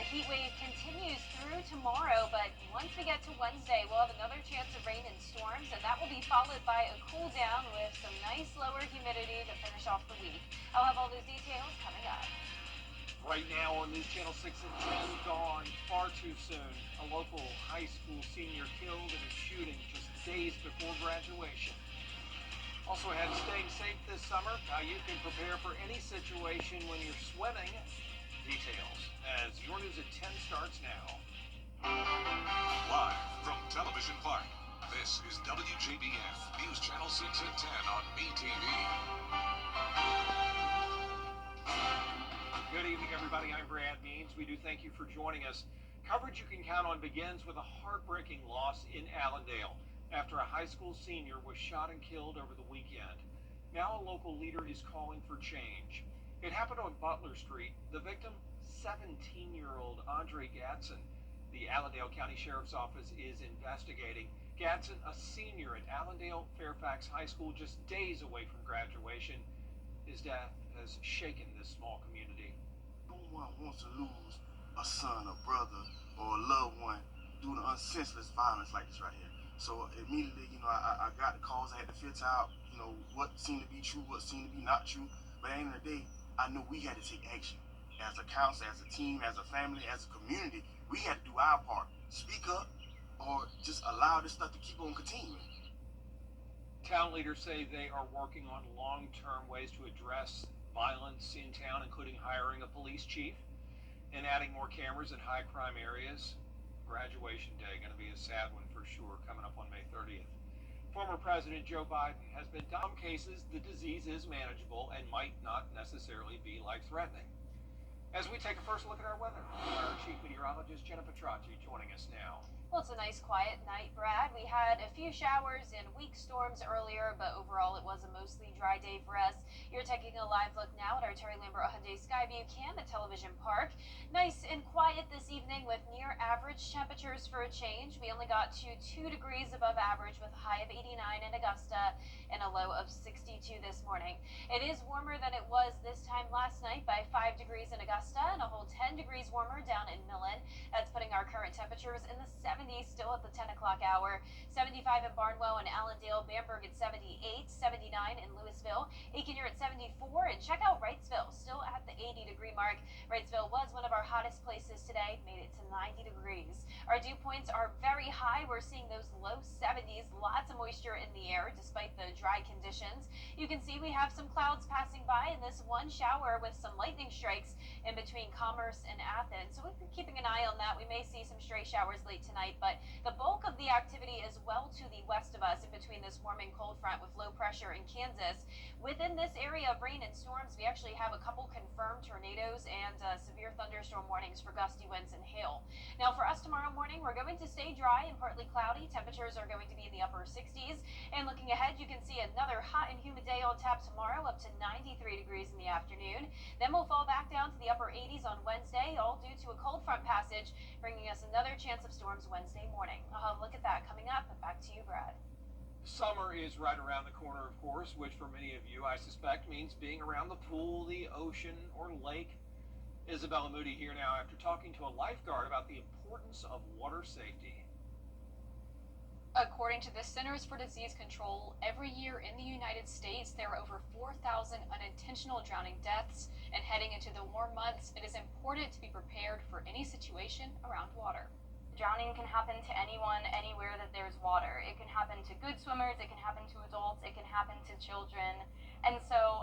heat wave continues through tomorrow, but once we get to Wednesday, we'll have another chance of rain and storms, and that will be followed by a cool down with some nice lower humidity to finish off the week. I'll have all those details coming up. Right now on News Channel 6 at 10, gone far too soon. A local high school senior killed in a shooting just days before graduation. Also ahead, staying safe this summer, how you can prepare for any situation when you're swimming. Details as your News at 10 starts now. Live from Television Park, this is WJBF News Channel 6 at 10 on MeTV. Good evening, everybody. I'm Brad Means. We do thank you for joining us. Coverage you can count on begins with a heartbreaking loss in Allendale after a high school senior was shot and killed over the weekend. Now a local leader is calling for change. It happened on Butler Street. The victim, 17-year-old Andre Gadsden. The Allendale County Sheriff's Office is investigating. Gadsden, a senior at Allendale Fairfax High School, just days away from graduation. His death has shaken this small community. No one wants to lose a son, a brother, or a loved one due to senseless violence like this right here. So immediately, I got the calls. I had to filter out, what seemed to be true, what seemed to be not true. But at the end of the day, I knew we had to take action. As a council, as a team, as a family, as a community, we had to do our part. Speak up or just allow this stuff to keep on continuing. Town leaders say they are working on long-term ways to address violence in town, including hiring a police chief and adding more cameras in high-crime areas. Graduation day going to be a sad one for sure, coming up on May 30th. Former President Joe Biden has been in some cases the disease is manageable and might not necessarily be life-threatening. As we take a first look at our weather, our chief meteorologist Jenna Petracci joining us now. Well, it's a nice quiet night, Brad. We had a few showers and weak storms earlier, but overall it was a mostly dry day for us. You're taking a live look now at our Terry Lambert Hyundai Skyview cam at Television Park. Nice and quiet this evening with near average temperatures for a change. We only got to 2 degrees above average with a high of 89 in Augusta and a low of 62 this morning. It is warmer than it was this time last night by 5 degrees in Augusta and a whole 10 degrees warmer down in Millen. That's putting our current temperatures in the 70s still at the 10 o'clock hour. 75 in Barnwell and Allendale, Bamberg at 78, 79 in Louisville, Aiken, you're at 74, and check out Wrightsville, still at the 80 degree mark. Wrightsville was one of our hottest places today, made it to 90 degrees. Our dew points are very high. We're seeing those low 70s, lots of moisture in the air despite the dry conditions. You can see we have some clouds passing by and this one shower with some lightning strikes in between Commerce and Athens. So we've been keeping an eye on that. We may see some stray showers late tonight, but the bulk of the activity is well to the west of us in between this warm and cold front with low pressure in Kansas. Within this area of rain and storms, we actually have a couple confirmed tornadoes and severe thunderstorm warnings for gusty winds and hail. Now for us tomorrow morning, we're going to stay dry and partly cloudy. Temperatures are going to be in the upper 60s. And looking ahead, you can see another hot and humid day on tap tomorrow, up to 93 degrees in the afternoon. Then we'll fall back down to the upper 80s on Wednesday, all due to a cold front passage, bringing us another chance of storms Wednesday morning. I'll have a look at that coming up. Back to you, Brad. Summer is right around the corner, of course, which for many of you, I suspect, means being around the pool, the ocean, or lake. Isabella Moody here now after talking to a lifeguard about the importance of water safety. According to the Centers for Disease Control, every year in the United States, there are over 4,000 unintentional drowning deaths, and heading into the warm months, it is important to be prepared for any situation around water. Drowning can happen to anyone, anywhere that there's water. It can happen to good swimmers, it can happen to adults, it can happen to children. And so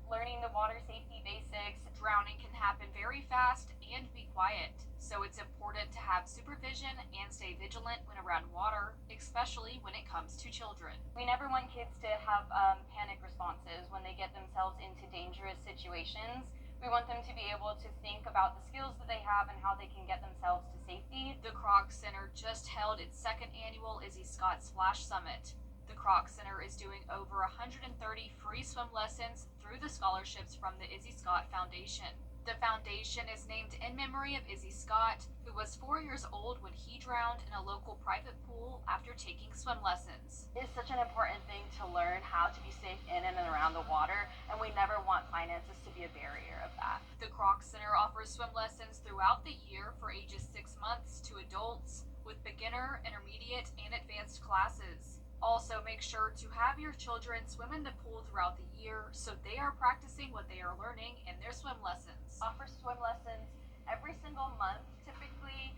learning the water safety basics. Drowning can happen very fast and be quiet, so it's important to have supervision and stay vigilant when around water, especially when it comes to children. We never want kids to have panic responses when they get themselves into dangerous situations. We want them to be able to think about the skills that they have and how they can get themselves to safety. The Kroc Center just held its second annual Izzy Scott Splash Summit. The Kroc Center is doing over 130 free swim lessons through the scholarships from the Izzy Scott Foundation. The foundation is named in memory of Izzy Scott, who was 4 years old when he drowned in a local private pool after taking swim lessons. It's such an important thing to learn how to be safe in and around the water, and we never want finances to be a barrier of that. The Kroc Center offers swim lessons throughout the year for ages 6 months to adults, with beginner, intermediate, and advanced classes. Also, make sure to have your children swim in the pool throughout the year so they are practicing what they are learning in their swim lessons. Offer swim lessons every single month. Typically,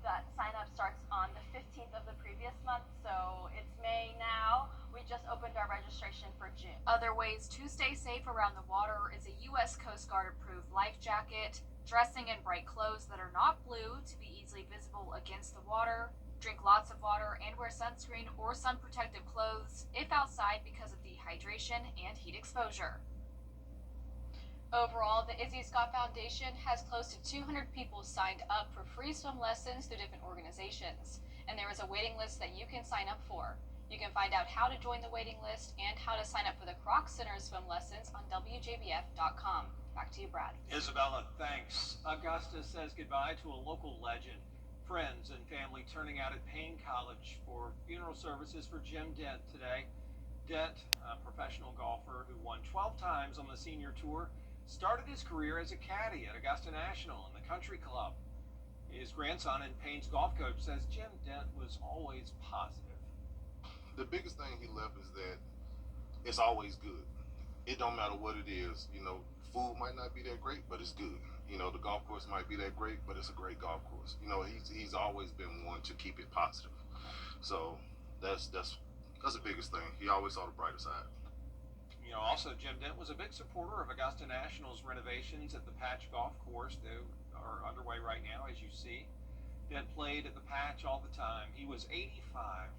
that sign up starts on the 15th of the previous month, so it's May now. We just opened our registration for June. Other ways to stay safe around the water is a U.S. Coast Guard approved life jacket, dressing in bright clothes that are not blue to be easily visible against the water, drink lots of water, and wear sunscreen or sun protective clothes if outside because of dehydration and heat exposure. Overall, the Izzy Scott Foundation has close to 200 people signed up for free swim lessons through different organizations, and there is a waiting list that you can sign up for. You can find out how to join the waiting list and how to sign up for the Kroc Center swim lessons on WJBF.com. Back to you, Brad. Isabella, thanks. Augusta says goodbye to a local legend. Friends and family turning out at Payne College for funeral services for Jim Dent today. Dent, a professional golfer who won 12 times on the senior tour, started his career as a caddy at Augusta National and the Country Club. His grandson and Payne's golf coach says Jim Dent was always positive. The biggest thing he left is that it's always good. It don't matter what it is. You know, food might not be that great, but it's good. You know, the golf course might be that great, but it's a great golf course. You know, he's always been one to keep it positive. So that's the biggest thing. He always saw the brighter side. You know, also Jim Dent was a big supporter of Augusta National's renovations at the Patch Golf Course. They are underway right now, as you see. Dent played at the Patch all the time. He was 85.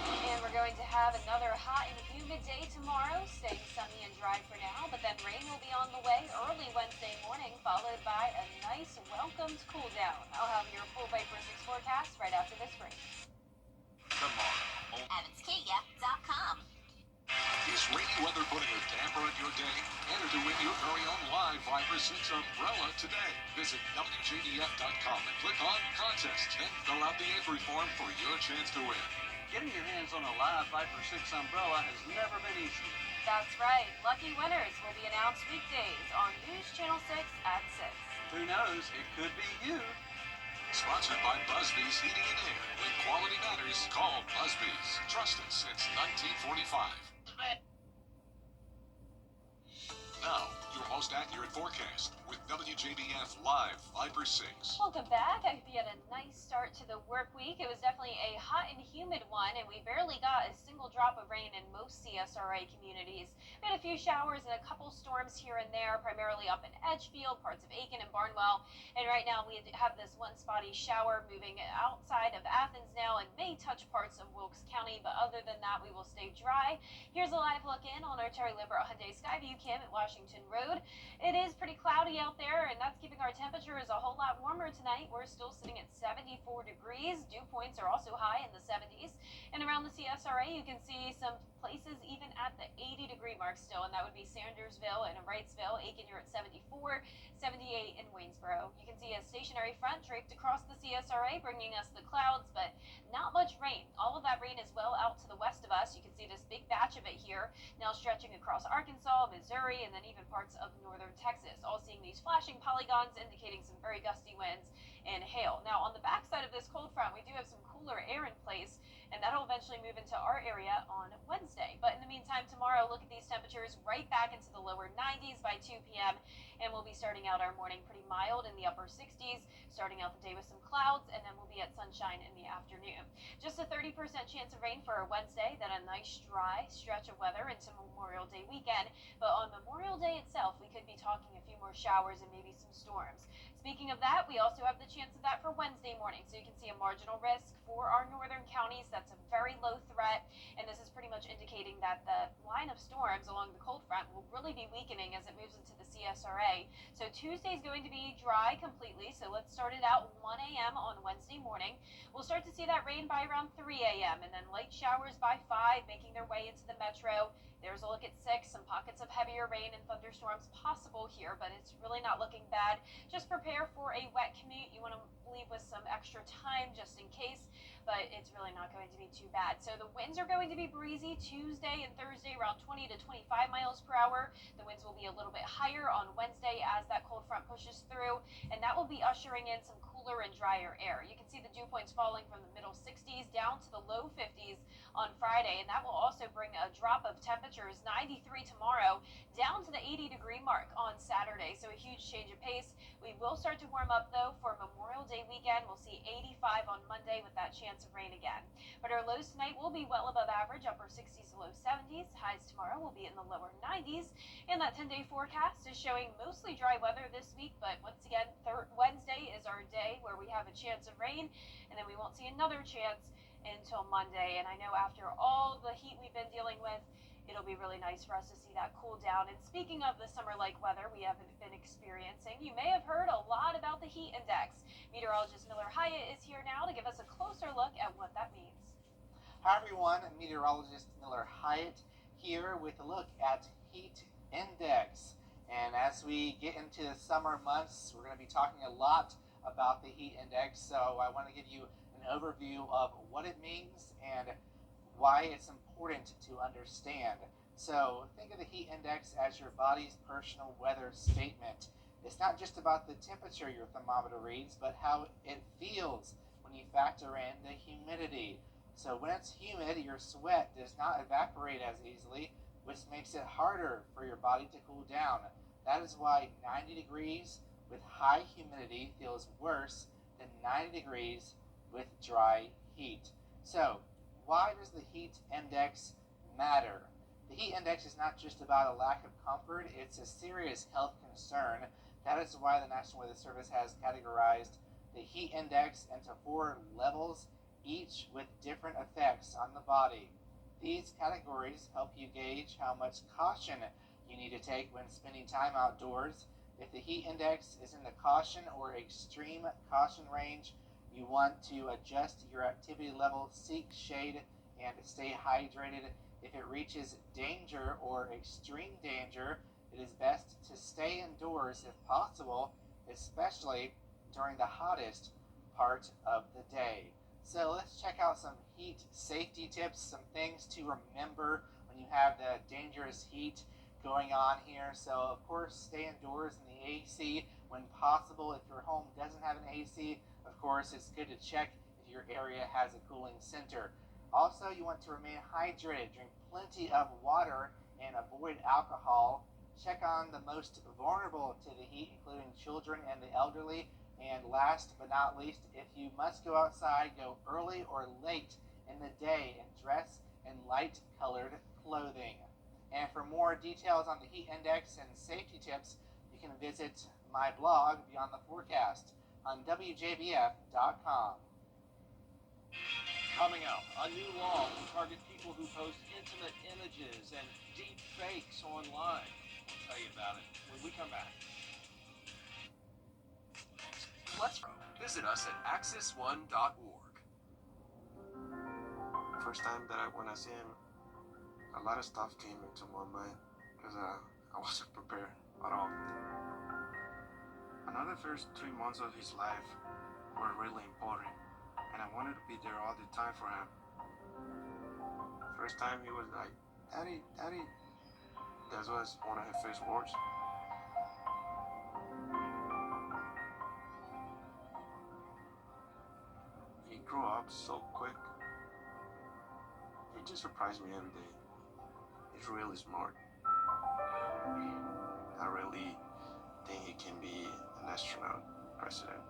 And we're going to have another hot and humid day tomorrow, staying sunny and dry for now, but then rain will be on the way early Wednesday morning, followed by a nice welcomed cool down. I'll have your full Viper 6 forecast right after this break. Tomorrow. EvansKalia.com. Is rainy weather putting a damper on your day? Enter to win your very own live Viper 6 umbrella today. Visit WJBF.com and click on Contest. Then fill out the entry form for your chance to win. Getting your hands on a live Viper 6 umbrella has never been easier. That's right. Lucky winners will be announced weekdays on News Channel 6 at 6. Who knows? It could be you. Sponsored by Busby's Heating and Air. When quality matters, call Busby's. Trusted since 1945. Now, your most accurate forecast with WJBF Live Viper 6. Welcome back. I hope you had a nice start to the work week. It was definitely a hot and humid one, and we barely got a single drop of rain in most CSRA communities. We had a few showers and a couple storms here and there, primarily up in Edgefield, parts of Aiken and Barnwell. And right now we have this one spotty shower moving outside of Athens now and may touch parts of Wilkes County, but other than that, we will stay dry. Here's a live look in on our Terry Lambert Hyundai Skyview cam at Washington Road. It is pretty cloudy out there, and that's keeping our temperatures a whole lot warmer tonight. We're still sitting at 74 degrees. Dew points are also high in the 70s. And around the CSRA, you can see some places even at the 80-degree mark still, and that would be Sandersville and Wrightsville. Aiken, you're at 74, 78 in Waynesboro. You can see a stationary front draped across the CSRA, bringing us the clouds, but not much rain. All of that rain is well out to the west of us. You can see this big batch of it here, now stretching across Arkansas, Missouri, and then even parts of northern Texas, all seeing these flashing polygons indicating some very gusty winds and hail. Now, on the backside of this cold front, we do have some cooler air in place, and that'll eventually move into our area on Wednesday. But in the meantime, tomorrow, look at these temperatures right back into the lower 90s by 2 p.m., and we'll be starting out our morning pretty mild in the upper 60s, starting out the day with some clouds, and then we'll be at sunshine in the afternoon. Just a 30% chance of rain for Wednesday, then a nice dry stretch of weather into Memorial Day weekend. But on Memorial Day itself, we could be talking a few more showers and maybe some storms. Speaking of that, we also have the chance of that for Wednesday morning. So you can see a marginal risk for our northern counties. That's a very low threat. And this is pretty much indicating that the line of storms along the cold front will really be weakening as it moves into the CSRA. So Tuesday is going to be dry completely. So let's start it out 1 a.m. on Wednesday morning. We'll start to see that rain by around 3 a.m. and then light showers by 5, making their way into the metro. There's a look at 6. Some pockets of heavier rain and thunderstorms possible here, but it's really not looking bad. Just prepare for a wet commute. You want to leave with some extra time just in case, but it's really not going to be too bad. So the winds are going to be breezy Tuesday and Thursday, around 20 to 25 miles per hour. The winds will be a little bit higher on Wednesday as that cold front pushes through, and that will be ushering in some cooler and drier air. You can see the dew points falling from the middle 60s down to the low 50s on Friday, and that will also bring a drop of temperatures, 93 tomorrow, down to the 80-degree mark on Saturday. So a huge change of pace. We will start to warm up though for Memorial Day weekend. We'll see 85 on Monday with that chance of rain again. But our lows tonight will be well above average, upper 60s to low 70s. Highs tomorrow will be in the lower 90s. And that 10-day forecast is showing mostly dry weather this week, but once again, Wednesday is our day where we have a chance of rain, and then we won't see another chance until Monday. And I know after all the heat we've been dealing with, it'll be really nice for us to see that cool down. And speaking of the summer-like weather we have been experiencing, you may have heard a lot about the heat index. Meteorologist Miller Hyatt is here now to give us a closer look at what that means. Hi everyone, meteorologist Miller Hyatt here with a look at heat index. And as we get into the summer months, we're going to be talking a lot about the heat index. So I want to give you an overview of what it means and why it's important to understand. So think of the heat index as your body's personal weather statement. It's not just about the temperature your thermometer reads, but how it feels when you factor in the humidity. So when it's humid, your sweat does not evaporate as easily, which makes it harder for your body to cool down. That is why 90 degrees with high humidity feels worse than 90 degrees with dry heat. So why does the heat index matter? The heat index is not just about a lack of comfort, it's a serious health concern. That is why the National Weather Service has categorized the heat index into 4 levels, each with different effects on the body. These categories help you gauge how much caution you need to take when spending time outdoors. If the heat index is in the caution or extreme caution range, you want to adjust your activity level, seek shade, and stay hydrated. If it reaches danger or extreme danger, it is best to stay indoors if possible, especially during the hottest part of the day. So let's check out some heat safety tips, some things to remember when you have the dangerous heat going on here. So of course, stay indoors in the AC when possible. If your home doesn't have an AC, of course, it's good to check if your area has a cooling center. Also, you want to remain hydrated. Drink plenty of water and avoid alcohol. Check on the most vulnerable to the heat, including children and the elderly. And last but not least, if you must go outside, go early or late in the day and dress in light-colored clothing. And for more details on the heat index and safety tips, you can visit my blog, Beyond the Forecast, on WJBF.com. Coming up, a new law will target people who post intimate images and deep fakes online. We'll tell you about it when we come back. Let's visit us at access1.org. First time that when I see him, a lot of stuff came into my mind because I wasn't prepared at all. Another first 3 months of his life were really important, and I wanted to be there all the time for him. First time he was like, "Daddy, Daddy." That was one of his first words. He grew up so quick. He just surprised me every day. He's really smart. I really think he can be an astronaut, president.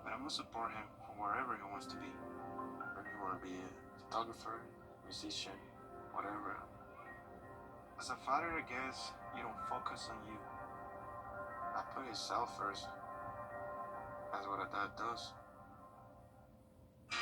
But I'm gonna support him for wherever he wants to be. Whether he want to be a photographer, musician, whatever. As a father, I guess you don't focus on you. I put himself first. That's what a dad does.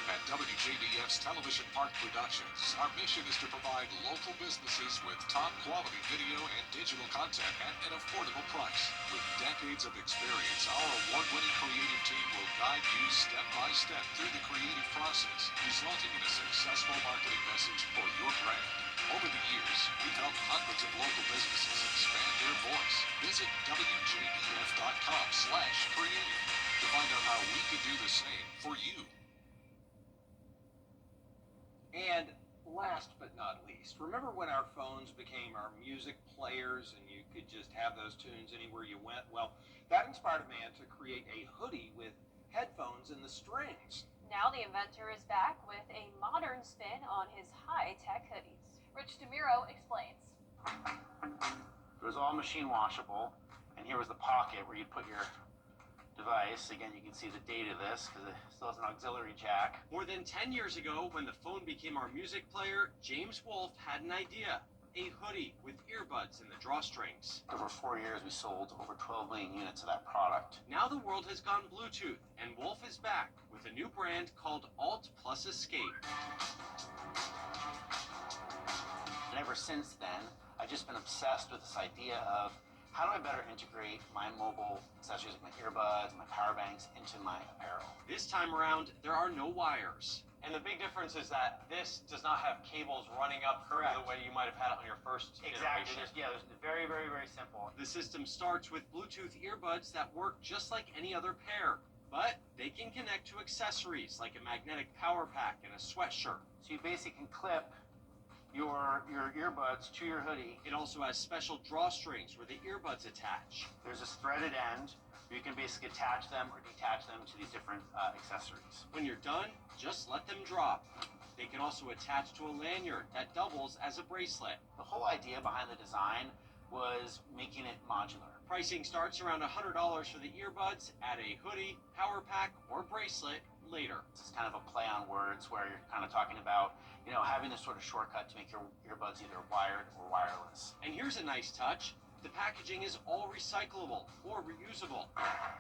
At WJBF's Television Park Productions, our mission is to provide local businesses with top quality video and digital content at an affordable price. With decades of experience, our award-winning creative team will guide you step by step through the creative process, resulting in a successful marketing message for your brand. Over the years, we've helped hundreds of local businesses expand their voice. Visit WJBF.com/creative to find out how we can do the same for you. And last but not least, remember when our phones became our music players and you could just have those tunes anywhere you went? Well, that inspired a man to create a hoodie with headphones and the strings. Now the inventor is back with a modern spin on his high-tech hoodies. Rich DeMiro explains. It was all machine washable, and here was the pocket where you'd put your device. Again, you can see the date of this because it still has an auxiliary jack. More than 10 years ago, when the phone became our music player, James Wolfe had an idea. A hoodie with earbuds and the drawstrings. Over 4 years, we sold over 12 million units of that product. Now the world has gone Bluetooth, and Wolfe is back with a new brand called Alt Plus Escape. And ever since then, I've just been obsessed with this idea of how do I better integrate my mobile accessories like my earbuds, my power banks into my apparel. This time around, there are no wires. And the big difference is that this does not have cables running up the way you might have had it on your first Exactly. iteration. There's very, very, very simple. The system starts with Bluetooth earbuds that work just like any other pair, but they can connect to accessories like a magnetic power pack and a sweatshirt. So you basically can clip your earbuds to your hoodie. It also has special drawstrings where the earbuds attach. There's this threaded end. You can basically attach them or detach them to these different accessories. When you're done, just let them drop. They can also attach to a lanyard that doubles as a bracelet. The whole idea behind the design was making it modular. Pricing starts around $100 for the earbuds. Add a hoodie, power pack, or bracelet later. It's kind of a play on words where you're kind of talking about, having this sort of shortcut to make your earbuds either wired or wireless. And here's a nice touch. The packaging is all recyclable or reusable.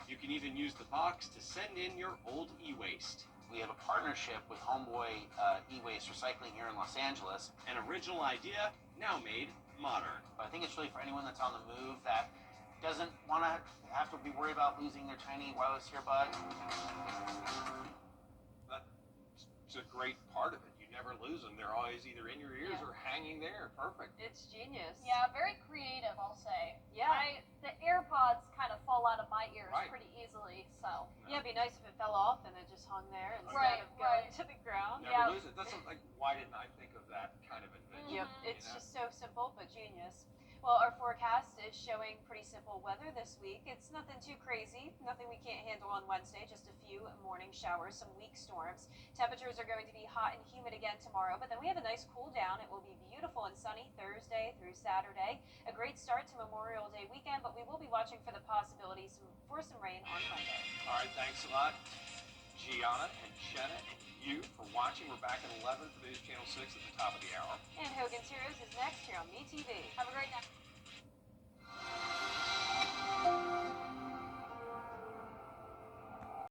You can even use the box to send in your old e-waste. We have a partnership with Homeboy E-Waste Recycling here in Los Angeles. An original idea, now made modern. But I think it's really for anyone that's on the move that doesn't want to have to be worried about losing their tiny wireless earbud. That's a great part of it. You never lose them. They're always either in your ears or hanging there. Perfect. It's genius. Yeah, very creative, I'll say. Yeah. The AirPods kind of fall out of my ears Right. pretty easily, so. Yeah, it'd be nice if it fell off and it just hung there instead Right, of going right. to the ground. Never Yeah. lose it. That's like, why didn't I think of that kind of invention? Yep, it's just so simple but genius. Well, our forecast is showing pretty simple weather this week. It's nothing too crazy, nothing we can't handle on Wednesday, just a few morning showers, some weak storms. Temperatures are going to be hot and humid again tomorrow, but then we have a nice cool down. It will be beautiful and sunny Thursday through Saturday. A great start to Memorial Day weekend, but we will be watching for the possibility for some rain on Monday. All right, thanks a lot, Gianna and Shanna, and you for watching. We're back at 11 for News Channel 6 at the top of the hour. And Hogan's Heroes is next here on MeTV. Have a great night.